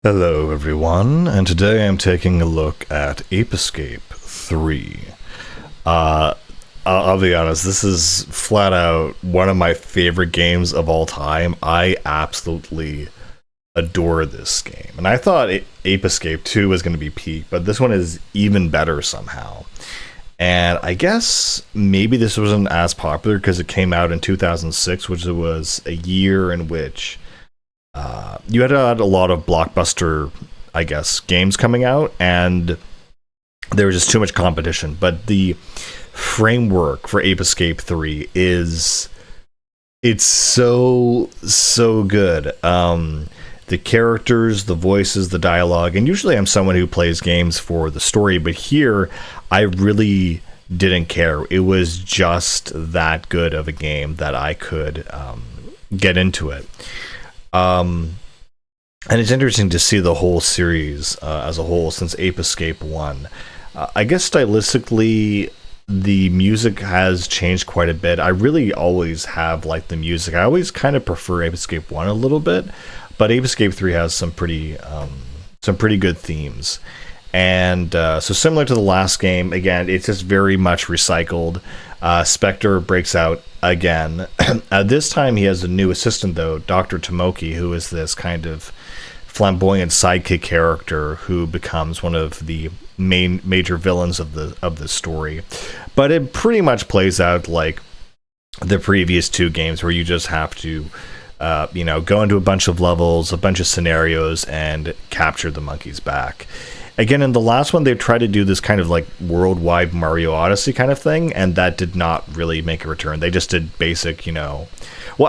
Hello everyone, and today I'm taking a look at Ape Escape 3. I'll be honest, this is flat out one of my favorite games of all time. I absolutely adore this game. And I thought Ape Escape 2 was going to be peak, but this one is even better somehow. And I guess maybe this wasn't as popular because it came out in 2006, which was a year in which you had a lot of blockbuster, I guess, games coming out, and there was just too much competition. But the framework for Ape Escape 3 it's so good. The characters, the voices, the dialogue, and usually I'm someone who plays games for the story, but here I really didn't care. It was just that good of a game that I could get into it. And it's interesting to see the whole series as a whole since Ape Escape 1. I guess stylistically, the music has changed quite a bit. I really always have liked the music. I always kind of prefer Ape Escape 1 a little bit, but Ape Escape 3 has some pretty good themes. And so similar to the last game, again, it's just very much recycled. Spectre breaks out again. This time he has a new assistant, though, Dr. Tomoki, who is this kind of flamboyant sidekick character who becomes one of the major villains of the story. But it pretty much plays out like the previous two games, where you just have to go into a bunch of levels, a bunch of scenarios, and capture the monkeys back. Again, in the last one, they tried to do this kind of like worldwide Mario Odyssey kind of thing, and that did not really make a return. They just did basic, Well,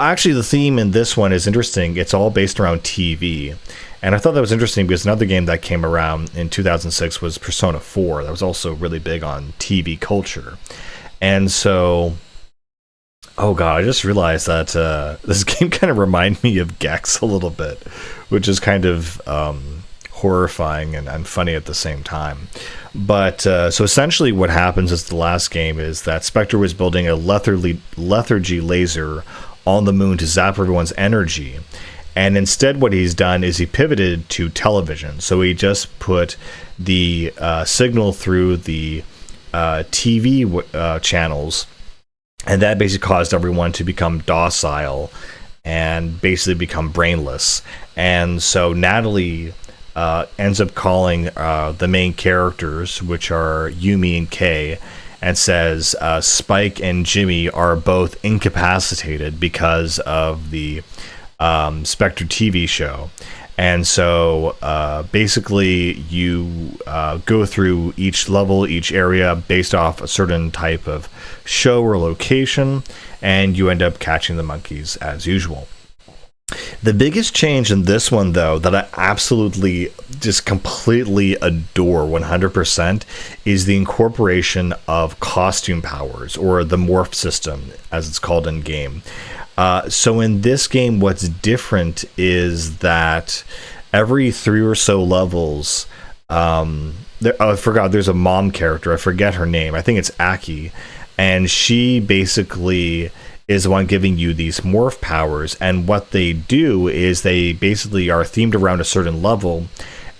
actually, the theme in this one is interesting. It's all based around TV. And I thought that was interesting because another game that came around in 2006 was Persona 4. That was also really big on TV culture. And so, oh god, I just realized that this game kind of reminded me of Gex a little bit, which is kind of horrifying and funny at the same time. But so essentially what happens is the last game is that Spectre was building a lethargy laser on the moon to zap everyone's energy. And instead what he's done is he pivoted to television. So he just put the signal through the TV channels, and that basically caused everyone to become docile and basically become brainless. And so Natalie ends up calling the main characters, which are Yumi and Kei, and says Spike and Jimmy are both incapacitated because of the Spectre TV show. And so basically you go through each level, each area based off a certain type of show or location, and you end up catching the monkeys as usual. The biggest change in this one, though, that I absolutely just completely adore 100% is the incorporation of costume powers, or the morph system, as it's called in game. So in this game, what's different is that every 3 or so levels, I forgot, there's a mom character. I forget her name. I think it's Aki. And she basically is the one giving you these morph powers. And what they do is they basically are themed around a certain level,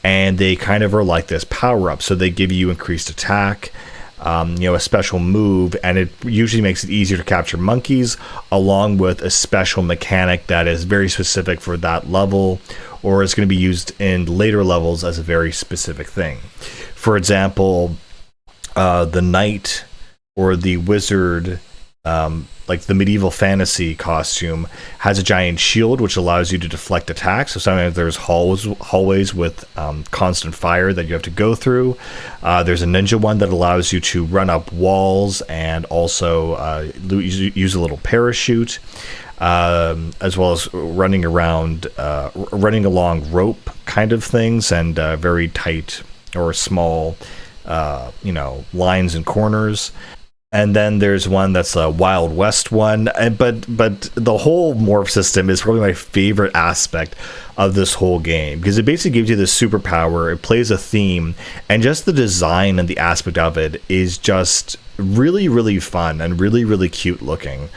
and they kind of are like this power-up. So they give you increased attack, a special move, and it usually makes it easier to capture monkeys, along with a special mechanic that is very specific for that level, or is going to be used in later levels as a very specific thing. For example, the knight or the wizard, like the medieval fantasy costume, has a giant shield which allows you to deflect attacks. So sometimes there's hallways with constant fire that you have to go through. There's a ninja one that allows you to run up walls and also use a little parachute, as well as running along rope kind of things, and very tight or small lines and corners. And then there's one that's a Wild West one, but the whole morph system is probably my favorite aspect of this whole game, because it basically gives you this superpower, it plays a theme, and just the design and the aspect of it is just really, really fun and really, really cute looking.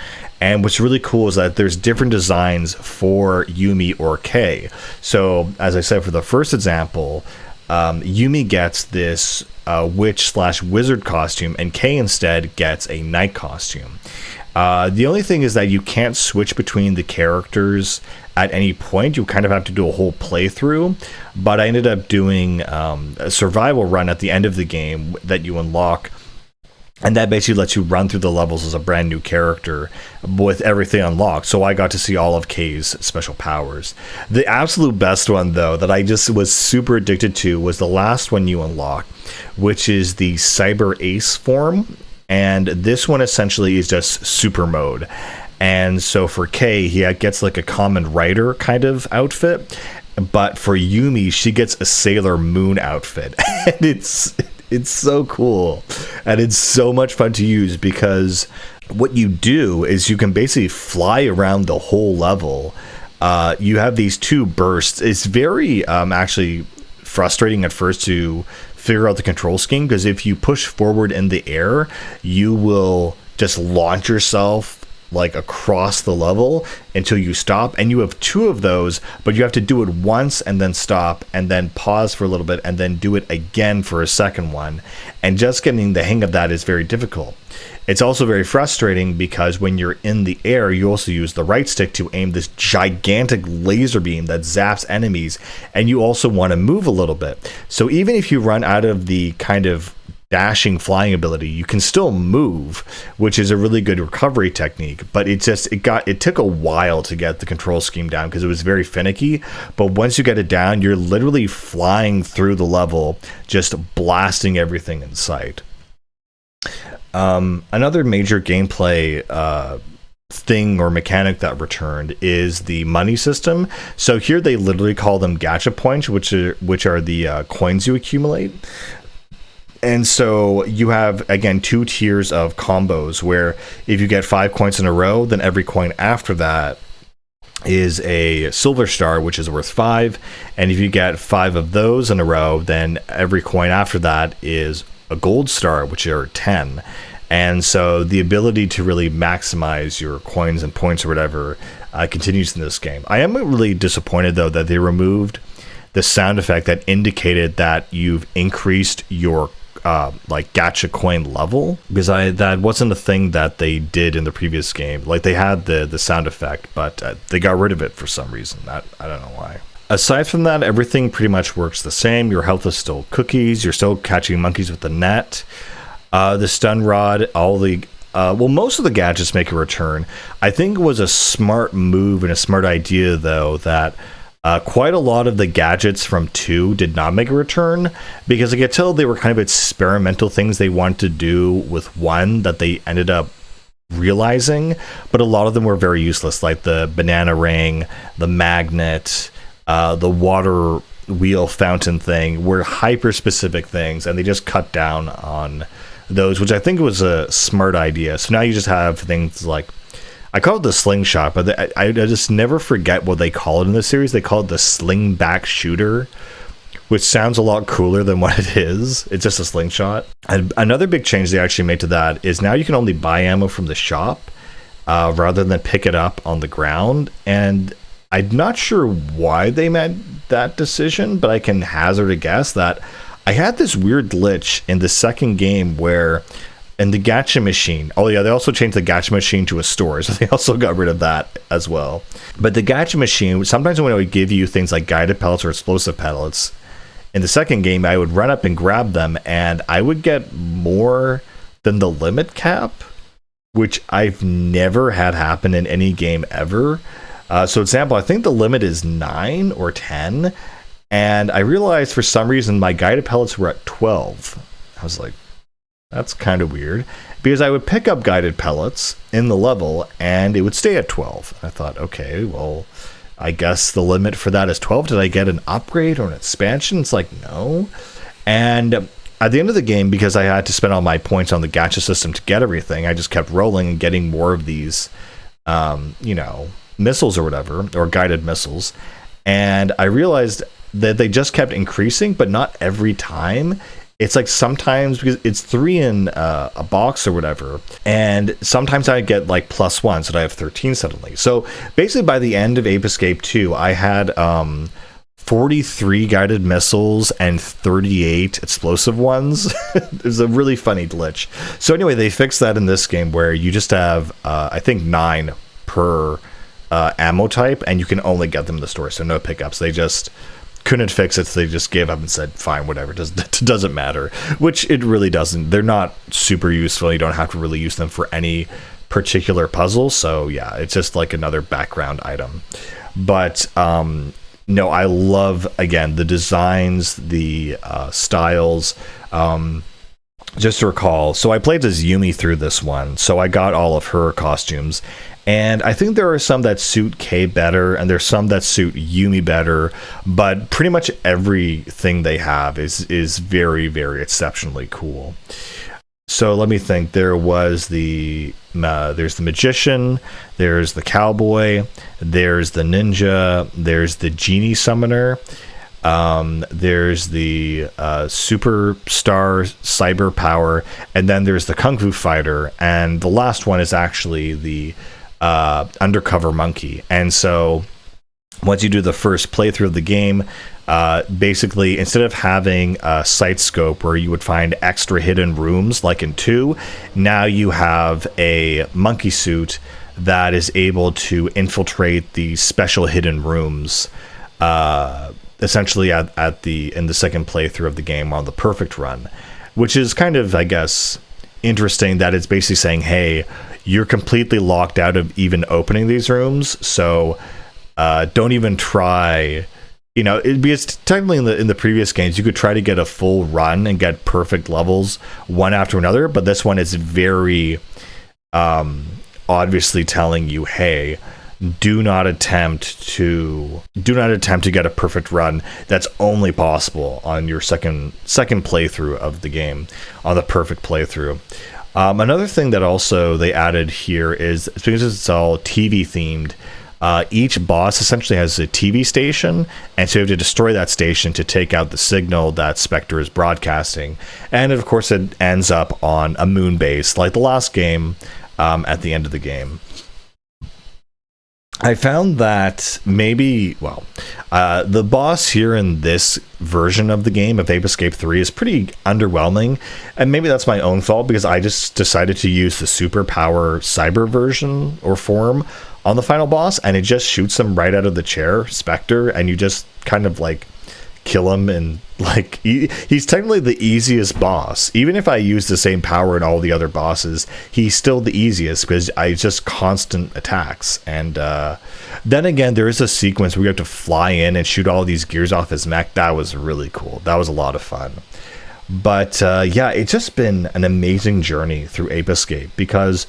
And what's really cool is that there's different designs for Yumi or Kei. So, as I said, for the first example, Yumi gets this witch/wizard costume, and Kei instead gets a knight costume. The only thing is that you can't switch between the characters at any point. You kind of have to do a whole playthrough. But I ended up doing a survival run at the end of the game that you unlock. And that basically lets you run through the levels as a brand new character with everything unlocked. So I got to see all of Kei's special powers. The absolute best one, though, that I just was super addicted to was the last one you unlock, which is the Cyber Ace form. And this one essentially is just super mode. And so for Kei, he gets like a common rider kind of outfit. But for Yumi, she gets a Sailor Moon outfit. And it's so cool, and it's so much fun to use, because what you do is you can basically fly around the whole level. You have these two bursts. It's very actually frustrating at first to figure out the control scheme, because if you push forward in the air, you will just launch yourself like across the level until you stop, and you have two of those, but you have to do it once and then stop and then pause for a little bit and then do it again for a second one, and just getting the hang of that is very difficult. It's also very frustrating because when you're in the air, you also use the right stick to aim this gigantic laser beam that zaps enemies, and you also want to move a little bit. So even if you run out of the kind of dashing flying ability, you can still move, which is a really good recovery technique. But it took a while to get the control scheme down because it was very finicky. But once you get it down, you're literally flying through the level, just blasting everything in sight. Another major gameplay thing or mechanic that returned is the money system. So here they literally call them gacha points, which are the coins you accumulate. And so you have, again, two tiers of combos where if you get 5 coins in a row, then every coin after that is a silver star, which is worth 5. And if you get 5 of those in a row, then every coin after that is a gold star, which are 10. And so the ability to really maximize your coins and points or whatever continues in this game. I am really disappointed, though, that they removed the sound effect that indicated that you've increased your like gacha coin level, because that wasn't a thing that they did in the previous game. Like they had the sound effect, but they got rid of it for some reason. I don't know why. Aside from that, everything pretty much works the same. Your health is still cookies. You're still catching monkeys with the net. The stun rod, most of the gadgets make a return. I think it was a smart move and a smart idea, though, that quite a lot of the gadgets from 2 did not make a return, because I could tell they were kind of experimental things they wanted to do with 1 that they ended up realizing, but a lot of them were very useless, like the banana ring, the magnet, the water wheel fountain thing were hyper-specific things, and they just cut down on those, which I think was a smart idea. So now you just have things like, I call it the slingshot, but I just never forget what they call it in this series. They call it the sling back shooter, which sounds a lot cooler than what it is. It's just a slingshot. And another big change they actually made to that is now you can only buy ammo from the shop rather than pick it up on the ground. And I'm not sure why they made that decision, but I can hazard a guess that I had this weird glitch in the second game where in the gacha machine, they also changed the gacha machine to a store, so they also got rid of that as well. But the gacha machine, sometimes when it would give you things like guided pellets or explosive pellets, in the second game, I would run up and grab them, and I would get more than the limit cap, which I've never had happen in any game ever. So example, I think the limit is 9 or 10, and I realized for some reason my guided pellets were at 12. I was like, that's kind of weird, because I would pick up guided pellets in the level and it would stay at 12. I thought, okay, well, I guess the limit for that is 12. Did I get an upgrade or an expansion? It's like, no. And at the end of the game, because I had to spend all my points on the gacha system to get everything, I just kept rolling and getting more of these, missiles or whatever, or guided missiles. And I realized that they just kept increasing, but not every time. it's like sometimes, because it's 3 in a box or whatever, and sometimes I get like +1, so I have 13 suddenly. So basically by the end of Ape Escape 2, I had 43 guided missiles and 38 explosive ones. There's a really funny glitch. So anyway, they fixed that in this game where you just have, I think, 9 per ammo type, and you can only get them in the store, so no pickups. They just couldn't fix it, so they just gave up and said, fine, whatever, it doesn't matter, which it really doesn't. They're not super useful. You don't have to really use them for any particular puzzle, so yeah, it's just like another background item. But no, I love, again, the designs, the styles. Just to recall, so I played as Yumi through this one, so I got all of her costumes, and I think there are some that suit Kay better, and there's some that suit Yumi better, but pretty much everything they have is very, very exceptionally cool. So let me think. There's the magician, there's the cowboy, there's the ninja, there's the genie summoner, there's the superstar cyber power, and then there's the kung fu fighter, and the last one is actually the undercover monkey. And so once you do the first playthrough of the game, basically, instead of having a sight scope where you would find extra hidden rooms like in 2, now you have a monkey suit that is able to infiltrate the special hidden rooms, essentially in the second playthrough of the game on the perfect run, which is kind of, I guess, interesting that it's basically saying, hey, you're completely locked out of even opening these rooms, so don't even try. Because technically in the previous games, you could try to get a full run and get perfect levels one after another, but this one is very obviously telling you, hey, do not attempt to get a perfect run. That's only possible on your second playthrough of the game, on the perfect playthrough. Another thing that also they added here is, because it's all TV themed, each boss essentially has a TV station, and so you have to destroy that station to take out the signal that Spectre is broadcasting. And of course, it ends up on a moon base, like the last game, at the end of the game. I found that the boss here in this version of the game of Ape Escape 3 is pretty underwhelming, and maybe that's my own fault because I just decided to use the superpower cyber version or form on the final boss, and it just shoots him right out of the chair, Spectre, and you just kind of like kill him, and like he's technically the easiest boss. Even if I use the same power in all the other bosses, he's still the easiest because I just constant attacks. And then again, there is a sequence where you have to fly in and shoot all these gears off his mech. That was really cool. That was a lot of fun. But yeah, it's just been an amazing journey through Ape Escape, because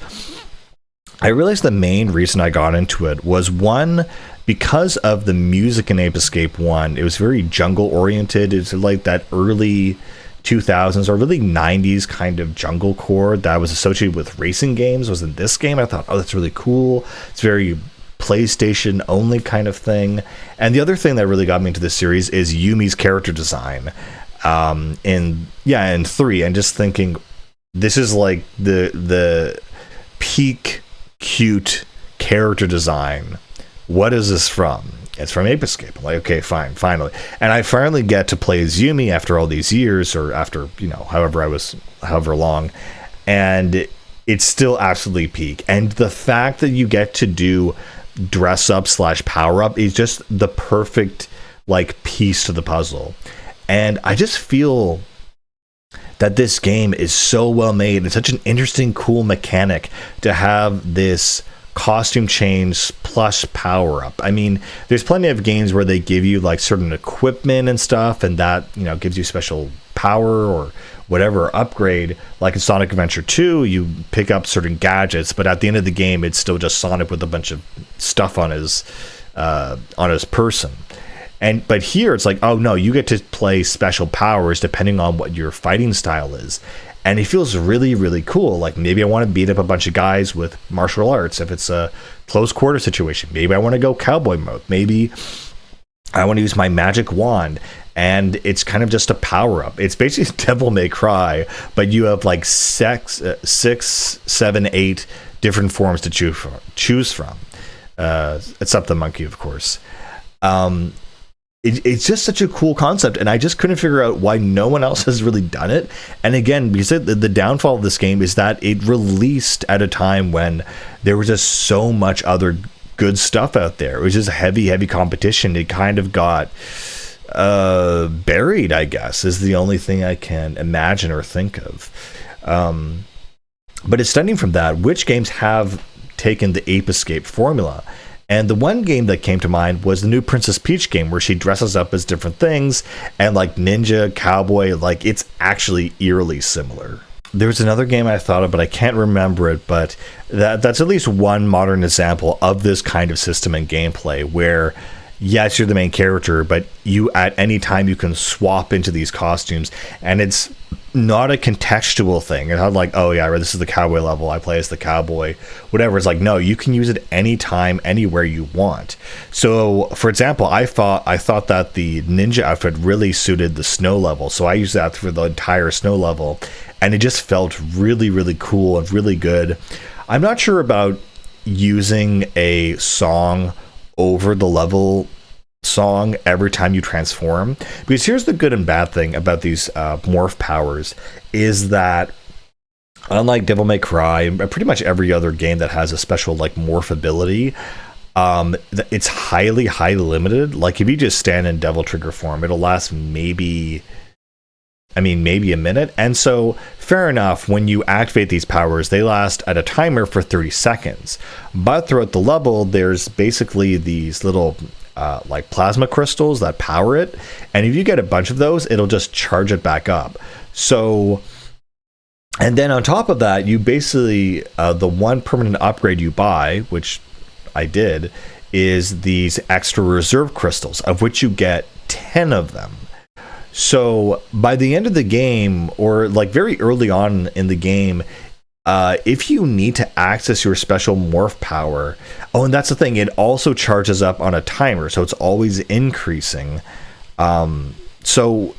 I realized the main reason I got into it was, one, because of the music in Ape Escape 1. It was very jungle oriented. It's like that early 2000s or really 90s kind of jungle core that was associated with racing games was in this game. I thought, oh, that's really cool. It's very PlayStation only kind of thing. And the other thing that really got me into this series is Yumi's character design in 3, and just thinking, this is like the peak cute character design. What is this from? It's from Ape Escape. I'm like, okay, fine, finally. And I finally get to play as Yumi after all these years, or after, however long, and it's still absolutely peak. And the fact that you get to do dress up / power up is just the perfect like piece to the puzzle. And I just feel that this game is so well made and such an interesting, cool mechanic to have this costume change plus power up. I mean, there's plenty of games where they give you like certain equipment and stuff, and that, gives you special power or whatever upgrade. Like in Sonic Adventure 2, you pick up certain gadgets, but at the end of the game, it's still just Sonic with a bunch of stuff on his person. But here it's like, oh no, you get to play special powers depending on what your fighting style is. And it feels really, really cool. Like, maybe I want to beat up a bunch of guys with martial arts if it's a close quarter situation. Maybe I want to go cowboy mode. Maybe I want to use my magic wand. and it's kind of just a power up. It's basically Devil May Cry, but you have like six, 7, 8 different forms to choose from. Except the monkey, of course. It's just such a cool concept, and I just couldn't figure out why no one else has really done it. And again, because the downfall of this game is that it released at a time when there was just so much other good stuff out there. It was just heavy competition. It kind of got buried, I guess, is the only thing I can imagine or think of. But extending from that, which games have taken the Ape Escape formula? And the one game that came to mind was the new Princess Peach game, where she dresses up as different things, and like ninja, cowboy, like it's actually eerily similar. There's another game I thought of, but I can't remember it, but that's at least one modern example of this kind of system and gameplay where, yes, you're the main character, but you at any time you can swap into these costumes, and it's not a contextual thing. And I'm like, oh yeah, this is the cowboy level, I play as the cowboy, whatever. It's like, no, you can use it anytime, anywhere you want. So for example, I thought that the ninja outfit really suited the snow level, so I used that for the entire snow level, and it just felt really cool and really good. I'm not sure about using a song over the level song every time you transform, because here's the good and bad thing about these morph powers is that, unlike Devil May Cry and pretty much every other game that has a special like morph ability, it's highly limited. Like if you just stand in Devil Trigger form, it'll last maybe a minute. And so fair enough, when you activate these powers, they last at a timer for 30 seconds, but throughout the level there's basically these little like plasma crystals that power it, and if you get a bunch of those, it'll just charge it back up. So, and then on top of that, you basically the one permanent upgrade you buy, which I did, is these extra reserve crystals, of which you get 10 of them. So by the end of the game, or like very early on in the game, if you need to access your special morph power, and that's the thing, it also charges up on a timer, so it's always increasing. So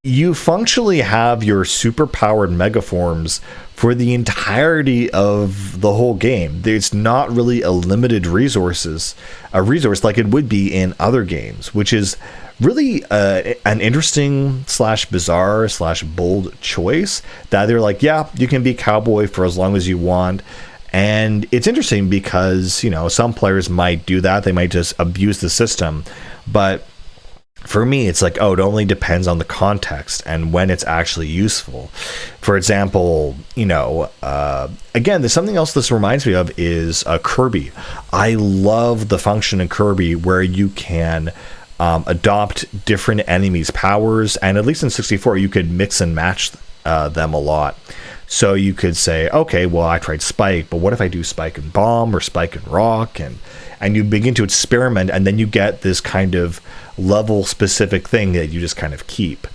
you functionally have your super powered megaforms for the entirety of the whole game. It's not really a limited resource like it would be in other games, which is really an interesting / bizarre / bold choice, that they're like, yeah, you can be cowboy for as long as you want. And it's interesting because, you know, some players might do that, they might just abuse the system, but for me, it's like, oh, it only depends on the context and when it's actually useful. For example, you know, again, there's something else this reminds me of is Kirby. I love the function in Kirby where you can adopt different enemies' powers, and at least in 64, you could mix and match them a lot. So you could say, okay, well, I tried Spike, but what if I do Spike and Bomb or Spike and Rock? And you begin to experiment, and then you get this kind of level-specific thing that you just kind of keep.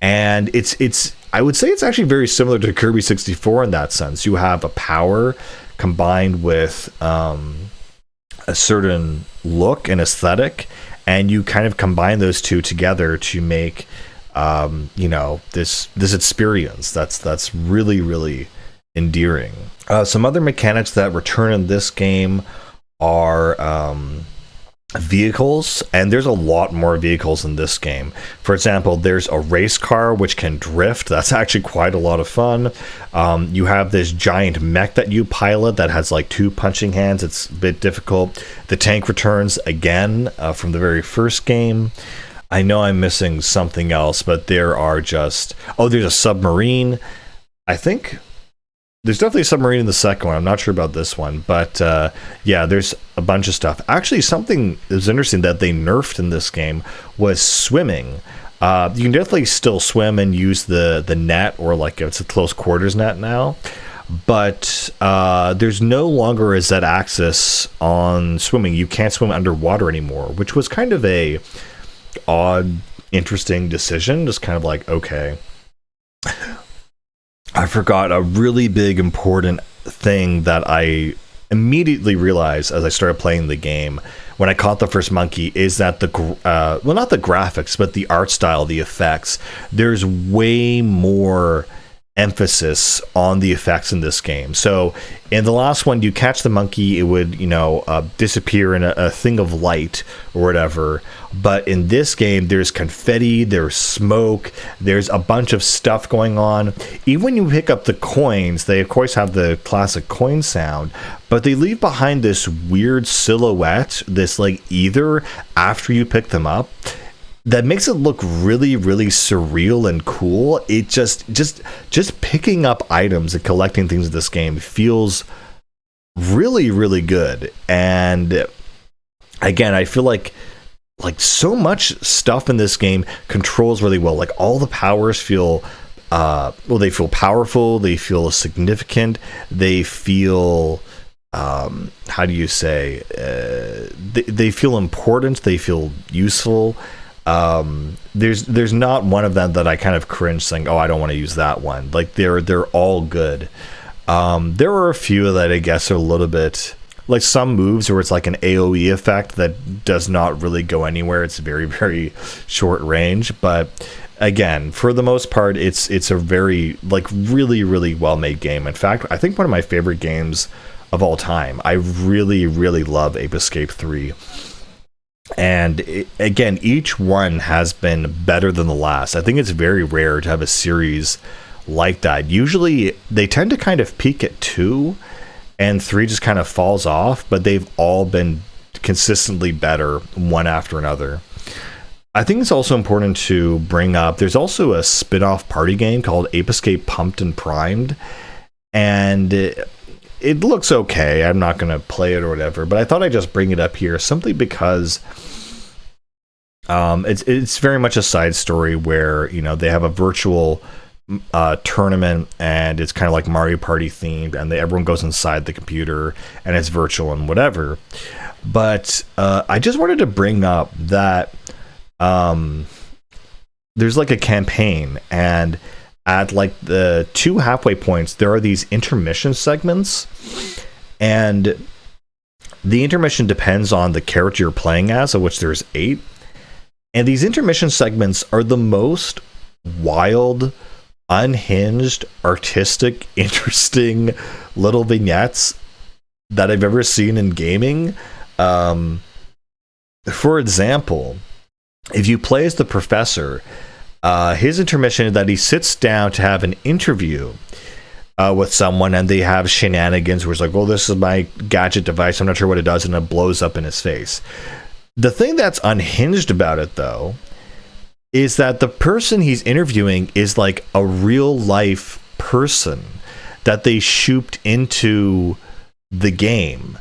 And it's I would say it's actually very similar to Kirby 64 in that sense. You have a power combined with a certain look and aesthetic, and you kind of combine those two together to make you know, this experience that's really endearing. Some other mechanics that return in this game are vehicles, and there's a lot more vehicles in this game. For example, there's a race car which can drift. That's actually quite a lot of fun. You have this giant mech that you pilot that has like 2 punching hands. It's a bit difficult. The tank returns again from the very first game. I know I'm missing something else, but there are just... Oh, there's a submarine. I think there's definitely a submarine in the second one. I'm not sure about this one, but yeah, there's a bunch of stuff. Actually, something that was interesting that they nerfed in this game was swimming. You can definitely still swim and use the net, or like it's a close quarters net now, but there's no longer a Z axis on swimming. You can't swim underwater anymore, which was kind of a odd, interesting decision. Just kind of like, okay. I forgot a really big important thing that I immediately realized as I started playing the game when I caught the first monkey is that well, not the graphics, but the art style, the effects. There's way more emphasis on the effects in this game. So in the last one, you catch the monkey, it would, disappear in a thing of light or whatever. But in this game, there's confetti, there's smoke, there's a bunch of stuff going on. Even when you pick up the coins, they of course have the classic coin sound, but they leave behind this weird silhouette, this like ether after you pick them up, that makes it look really, really surreal and cool. It just picking up items and collecting things in this game feels really, really good. And again, I feel like so much stuff in this game controls really well. Like all the powers feel they feel powerful, they feel significant, they feel how do you say, they feel important, they feel useful. There's not one of them that I kind of cringe saying, oh, I don't want to use that one. Like they're all good. There are a few that I guess are a little bit like some moves where it's like an AoE effect that does not really go anywhere. It's very, very short range. But again, for the most part, it's a very like really, really well made game. In fact, I think one of my favorite games of all time. I really, really love Ape Escape 3. And again, each one has been better than the last. I think it's very rare to have a series like that. Usually they tend to kind of peak at 2 and 3 just kind of falls off, but they've all been consistently better one after another. I think it's also important to bring up, there's also a spin-off party game called Ape Escape Pumped and Primed, and it looks okay. I'm not going to play it or whatever, but I thought I'd just bring it up here simply because it's very much a side story where, they have a virtual tournament and it's kind of like Mario Party themed, and everyone goes inside the computer and it's virtual and whatever. But I just wanted to bring up that there's like a campaign, and at like the 2 halfway points, there are these intermission segments, and the intermission depends on the character you're playing as, of which there's 8. And these intermission segments are the most wild, unhinged, artistic, interesting little vignettes that I've ever seen in gaming. For example, if you play as the professor, his intermission is that he sits down to have an interview with someone, and they have shenanigans where it's like, well, this is my gadget device, I'm not sure what it does, and it blows up in his face. The thing that's unhinged about it, though, is that the person he's interviewing is like a real life person that they shooped into the game.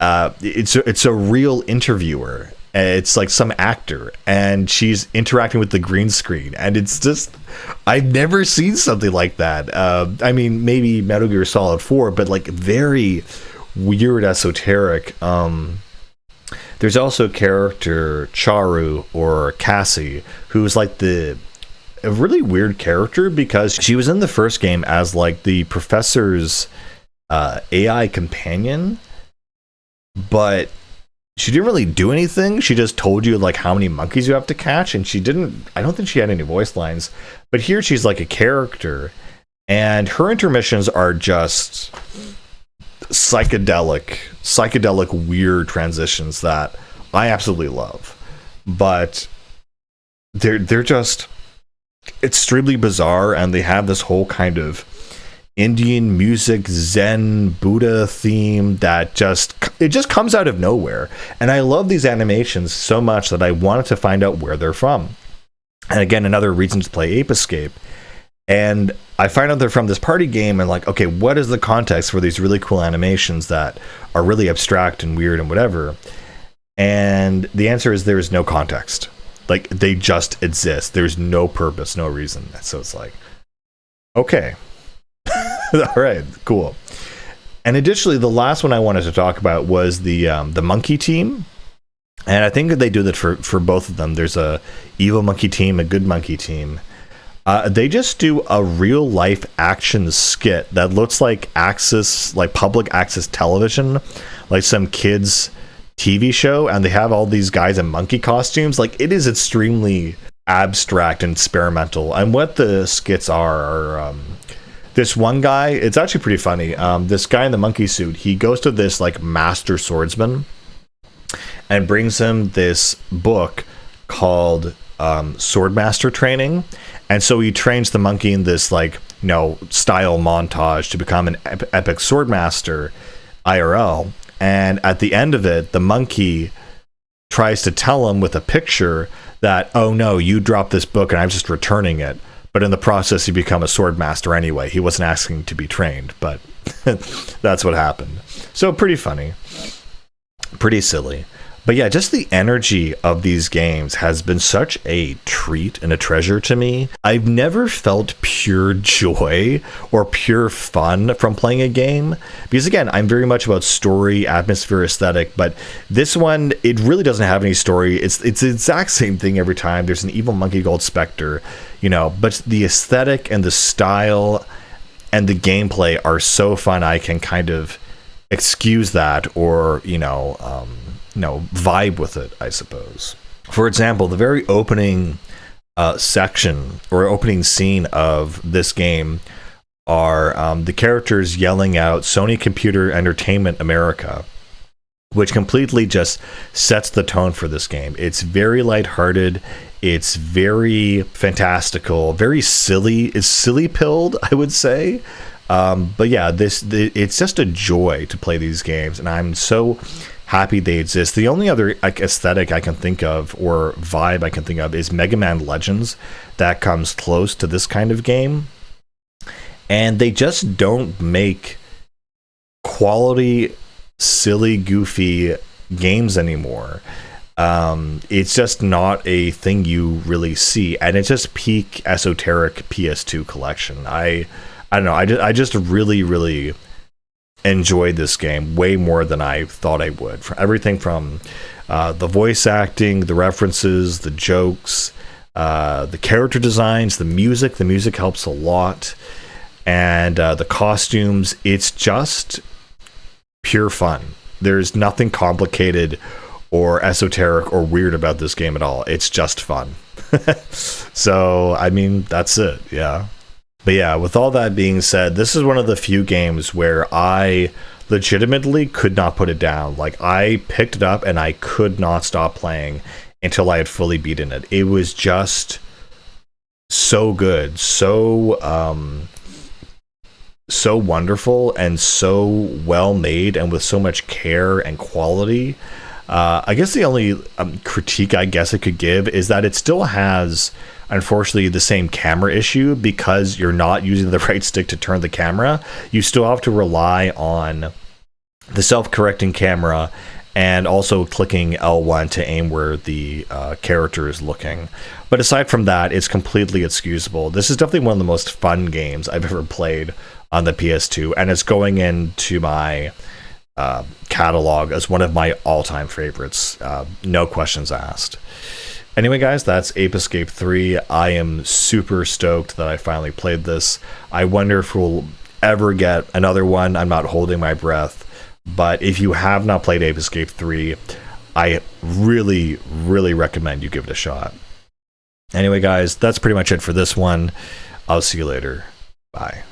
It's a real interviewer. It's like some actor, and she's interacting with the green screen, and it's just, I've never seen something like that. I mean, maybe Metal Gear Solid 4, but like very weird, esoteric. There's also a character, Charu, or Cassie, who's like a really weird character because she was in the first game as like the professor's AI companion, but she didn't really do anything. She just told you like how many monkeys you have to catch, and I don't think she had any voice lines. But here she's like a character, and her intermissions are just psychedelic weird transitions that I absolutely love. But they're just extremely bizarre, and they have this whole kind of Indian music, Zen, Buddha theme that just comes out of nowhere. And I love these animations so much that I wanted to find out where they're from. And again, another reason to play Ape Escape. And I find out they're from this party game, and like, okay, what is the context for these really cool animations that are really abstract and weird and whatever? And the answer is there is no context. Like, they just exist. There's no purpose, no reason. So it's like, okay. All right, cool. And additionally, the last one I wanted to talk about was the monkey team. And I think that they do that for both of them. There's a evil monkey team, a good monkey team. They just do a real life action skit that looks like public access television, like some kids TV show, and they have all these guys in monkey costumes. Like, it is extremely abstract and experimental. And what the skits are this one guy, it's actually pretty funny. This guy in the monkey suit, he goes to this like master swordsman and brings him this book called Swordmaster Training. And so he trains the monkey in this style montage to become an epic swordmaster IRL. And at the end of it, the monkey tries to tell him with a picture that, oh no, you dropped this book and I'm just returning it. But in the process, he become a swordmaster anyway. He wasn't asking to be trained, but that's what happened. So pretty funny, pretty silly. But yeah, just the energy of these games has been such a treat and a treasure to me. I've never felt pure joy or pure fun from playing a game. Because again, I'm very much about story, atmosphere, aesthetic. But this one, it really doesn't have any story. It's the exact same thing every time. There's an evil monkey called Spectre, but the aesthetic and the style and the gameplay are so fun. I can kind of excuse that or, vibe with it, I suppose. For example, the very opening section or opening scene of this game are the characters yelling out Sony Computer Entertainment America, which completely just sets the tone for this game. It's very lighthearted. It's very fantastical, very silly. It's silly-pilled, I would say. But yeah, it's just a joy to play these games, and I'm so happy they exist. The only other aesthetic I can think of or vibe I can think of is Mega Man Legends that comes close to this kind of game. And they just don't make quality, silly, goofy games anymore. It's just not a thing you really see, and it's just peak esoteric PS2 collection. I don't know. I just really, really enjoyed this game way more than I thought I would. For everything from the voice acting, the references, the jokes, the character designs, the music. The music helps a lot, and the costumes. It's just pure fun. There's nothing complicated or esoteric or weird about this game at all. It's just fun. So, I mean, that's it. Yeah. But yeah, with all that being said, this is one of the few games where I legitimately could not put it down. Like, I picked it up and I could not stop playing until I had fully beaten it. It was just so good, so wonderful, and so well made, and with so much care and quality. I guess the only critique I guess I could give is that it still has, unfortunately, the same camera issue. Because you're not using the right stick to turn the camera, you still have to rely on the self-correcting camera and also clicking L1 to aim where the character is looking. But aside from that, it's completely excusable. This is definitely one of the most fun games I've ever played on the PS2, and it's going into my catalog as one of my all-time favorites. No questions asked. Anyway, guys, that's Ape Escape 3. I am super stoked that I finally played this. I wonder if we'll ever get another one. I'm not holding my breath. But if you have not played Ape Escape 3, I really, really recommend you give it a shot. Anyway, guys, that's pretty much it for this one. I'll see you later. Bye.